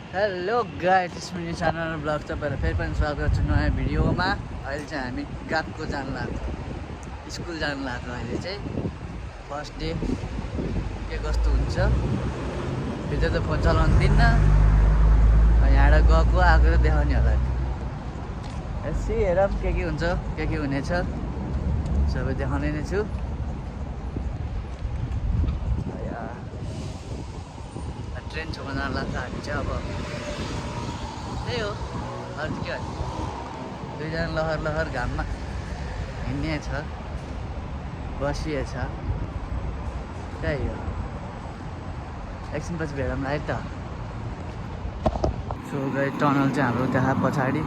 Hello guys, स्मिनी channel blog तपाईँहरू फेरि पनि स्वागत गर्छु नयाँ भिडियोमा। अहिले चाहिँ हामी गएको जानु लाग्छ, स्कुल जानु लाग्छ। अहिले चाहिँ फर्स्ट डे के कस्तो हुन्छ भित्र त फोन चलाउनु दिन्न। यहाँबाट गएको आएको त देखाउने होला। यसो हेरौँ के हुन्छ के हुनेछ सबै देखाउने नै छु। ट्रेन छेउमा जानु लाग्छ हामी चाहिँ। अब त्यही हो, अरू के हो, दुईजना लहर लहर घाममा हिँड्ने छ, बसिएछ। त्यही हो, एकछिनपछि भेटौँला है त। सो गाइस, टनल चाहिँ हाम्रो त्यहाँ पछाडि।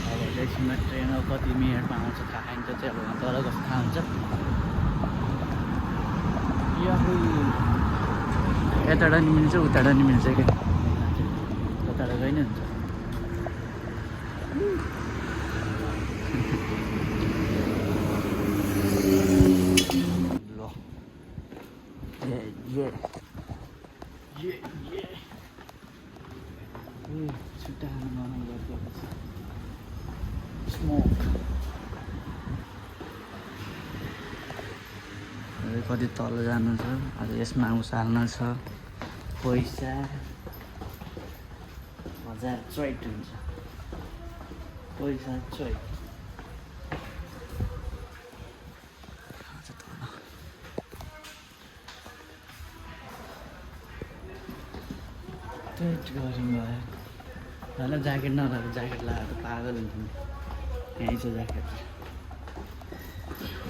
अब एकछिनमा ट्रेन कति मिनटमा आउँछ थाहा छैन, चाहिँ अब तल कस्तो थाहा हुन्छ। यताबाट नि मिल्छ उताबाट नि मिल्छ क्या, कताबाट गइ नै हुन्छ। ल स्मोक कति तल जानु छ। अझ यसमा उसाल्न छ पैसा 1000 चोइट हुन्छ, पैसा चोइट। चोइट गऱ्यौँ भयो। झन् ज्याकेट नलाएको, ज्याकेट लगाएर त पागल हुन्छ नि। यहीँ छ ज्याकेट।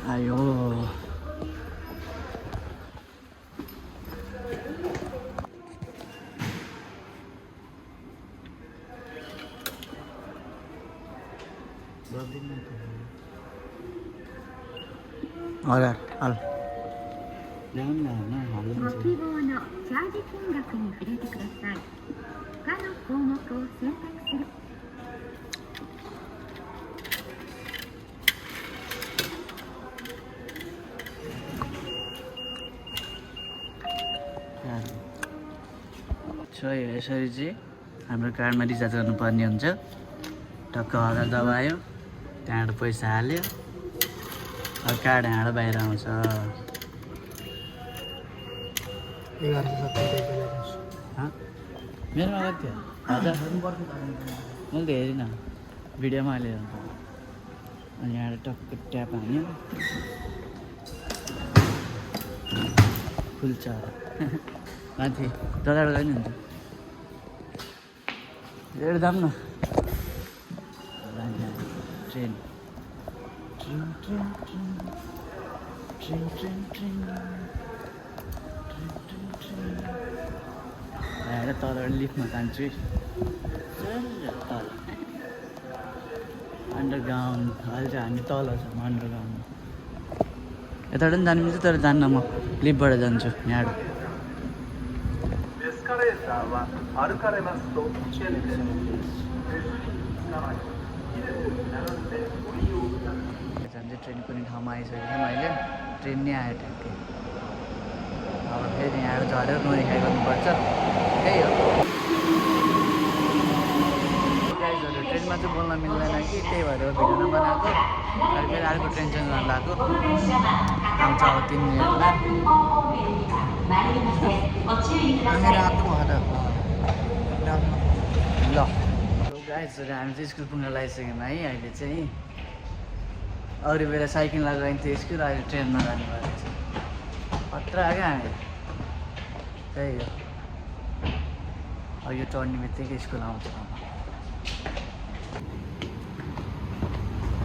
आयो Alright, I'll. ご希望のチャージ金額に触れてください。他の項目を選択する。यसरी चाहिँ हाम्रो कार्डमा रिचार्ज गर्नुपर्ने हुन्छ। टक्क 1000 दबायो, त्यहाँबाट पैसा हाल्यो, कार्ड यहाँबाट बाहिर आउँछ। 1170 मेरोमा कति थियो? 1000 मैले त हेरिनँ, भिडियोमा हालेर। अनि यहाँबाट टक्क ट्याप हान्यो, खुल्छ। माथि तलबाट गयो नि हुन्छ। हेर जाऊँ न, train train train train train train train हेर तलबाट लिफ्टमा जान्छु। तल अन्डरग्राउन्ड। अहिले चाहिँ हामी तल छौँ अन्डरग्राउन्डमा। यताबाट पनि जानु मिल्छ, तर जान्न, म लिफ्टबाट जान्छु यहाँबाट। ट्रेन कुनै ठाउँमा आइसकेको थिएँ मैले, ट्रेन नै आयो ठ्याक्कै। अब फेरि यहाँबाट झरेर नोरिखाइ गर्नुपर्छ। त्यही हो, गाइजहरू ट्रेनमा चाहिँ बोल्न मिल्दैन कि, त्यही भएर भिडियो नबनाएको। अनि फेरि अर्को ट्रेन चेन्ज गर्न लाग्यो, आउँछ अब 3 मिनटमा। ल गाइजहरू हामी चाहिँ स्कुल पुग्न लागिसक्यौँ है। अहिले चाहिँ अरू बेला साइकल लगाइन्थ्यो स्कुल, अहिले ट्रेनमा जाने भएको छ। खतरा क्या हामी। त्यही हो, अब यो चढ्ने बित्तिकै स्कुल आउँछ।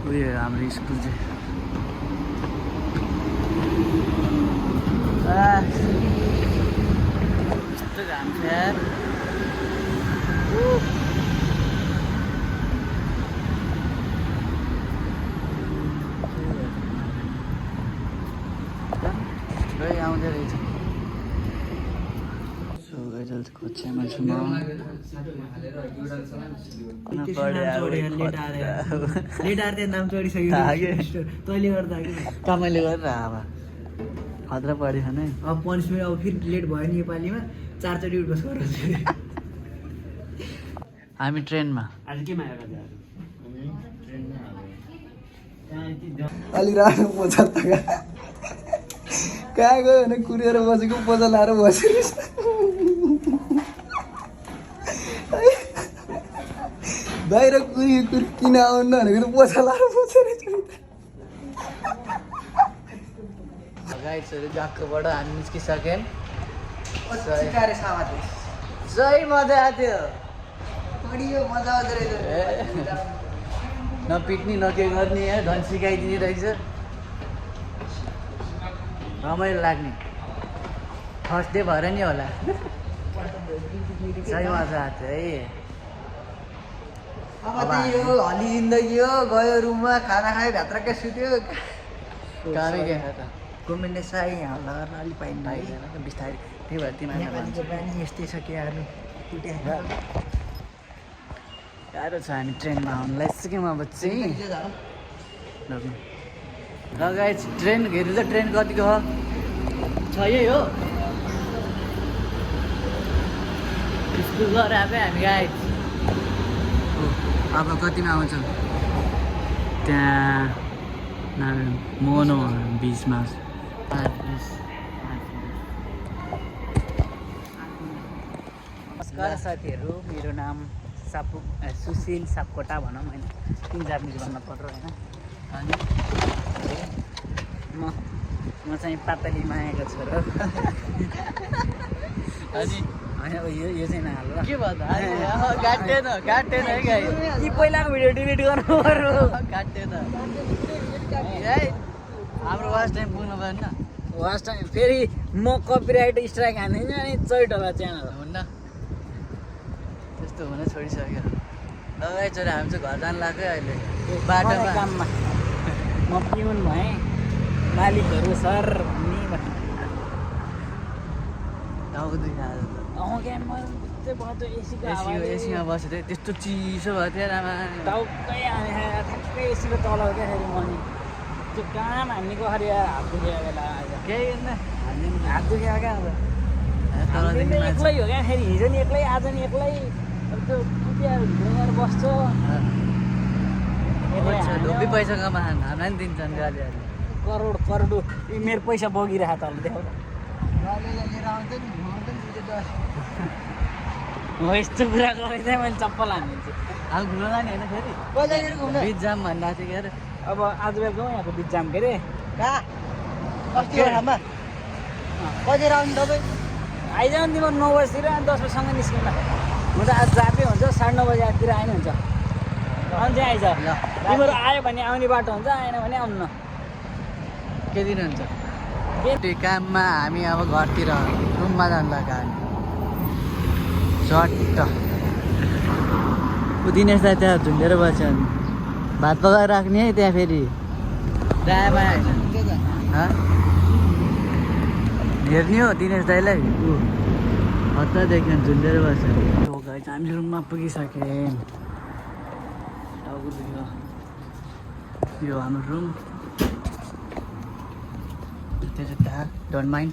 उयो हाम्रो स्कुल चाहिँ यस्तो घाम छ यार। आउँदै रहेछ। सो गाइस, कक्षामा छु म। नाम चढिसक्यो तैँले गर्दा। कमाइले गरेर अब खतरा पऱ्यो भने अब पनिसमेन्ट अब फेरि लेट भयो नि योपालिमा 4 चोटि उठ्बस गरेर हामी ट्रेनमा आज के माया गर्दै अलिक राम्रो पोचा त कहाँ गयो भने कुरेर बसेको पोचा लाएर बसेको बाहिर कुरी किन आउनु भनेको पोचा लाएर बसेर गाइड्सहरू गएकोबाट हामी निस्किसक्यौँ सही मजा आएको थियो मजा आउँदो रहेछ नपिट्ने न के गर्ने झन् सिकाइदिने रहेछ रमाइलो लाग्ने फर्स्ट डे भएर नि होला सही मजा आएको थियो है अब त यो हली जिन्दगी हो गयो रुममा खाना खायो भात्रकै सुत्यो कामै के गभर्मेन्टले चाहिँ हल्ला गर्न अलिक पाइँदैन पाइँदैन बिस्तारै त्यही भएर तिमीहरू नेपालीको बानी यस्तै छ के हाल्नु गाह्रो छ हामी ट्रेनमा आउनुलाई सिक्यौँ अब चाहिँ ल गाइस ट्रेन हेर्नु त ट्रेन कतिको छ यही हो स्कुल गएर आफै हामी गाइस अब कतिमा आउँछ त्यहाँ मोनो बिचमा नमस्कार साथीहरू मेरो नाम सुशील सापकोटा भनौँ होइन किन जापानिज भन्न पर्यो होइन अनि म चाहिँ पातली मायाको छोरो अनि होइन अब यो चाहिँ नहाल्नु के भन्दा काटेन है गाई कि पहिलाको भिडियो डिलिट गर्नु पर्यो काटेन है हाम्रो वास्ट टाइम पुग्नु परेन वास्ट टाइम फेरि म कपिराइट स्ट्राइक हानिदिन्छु अनि चैट होला च्यानल हुन्न त्यस्तो हुन छोडिसक्यो लगाइ छोरा हामी चाहिँ घर जानु लाग्यो अहिले बाटोमा काममा म पिउन भएँ मालिकहरू सर भन्ने टाउको दुखिहाल्छ एसीमा बसेको थिएँ त्यस्तो चिसो भएको थियो रामा टाउकै हाने ठ्याक्कै एसीको तल क्या फेरि मनी त्यो काम हान्नेको खरि हात दुखेको बेला केही हात दुखेको क्या एक्लै हो क्या फेरि हिजो नि एक्लै आज नि एक्लै त्यो कुटियाहरू भित्र बस्छ धोपी पैसा कमा हामीलाई नि दिन्छन् गाली करोड मेरो पैसा बगिरहेको त देखाउ हो यस्तो कुरा गरेँ मैले चप्पल हानिदिन्छु अब घुम्न जाने होइन फेरि बिच जाम भनिरहेको थियो के अरे अब आज बेलुका यहाँको बिच जाम के अरे कति आउनु तपाईँ आइजानु तिम्रो 9 बजीतिर अनि 10 बजीसँग निस्किँदा म त आज जापै हुन्छ 9:30 बजीतिर आइन हुन्छ अनि चाहिँ आइज ल तिम्रो आयो भने आउने बाटो हुन्छ आएन भने आउनु न के दिनुहुन्छ त्यो काममा हामी अब घरतिर रुममा जानु लाग्यो हामी चट्ट दिनेश दाइ त्यहाँ झुन्डेर बस्यो अनि भात पकाएर राख्ने है त्यहाँ फेरि दायामा होइन हेर्ने हो दिनेश दाइलाई हतादेखि झुन्डेर बस्यो हामी रुममा पुगिसक्यौँ टाउको दुख्यो यो हाम्रो रुम त्यो चाहिँ त्यहाँ डोन्ट माइन्ड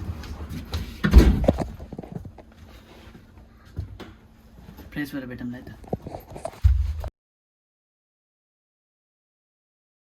फ्रेस भएर भेटौँला है त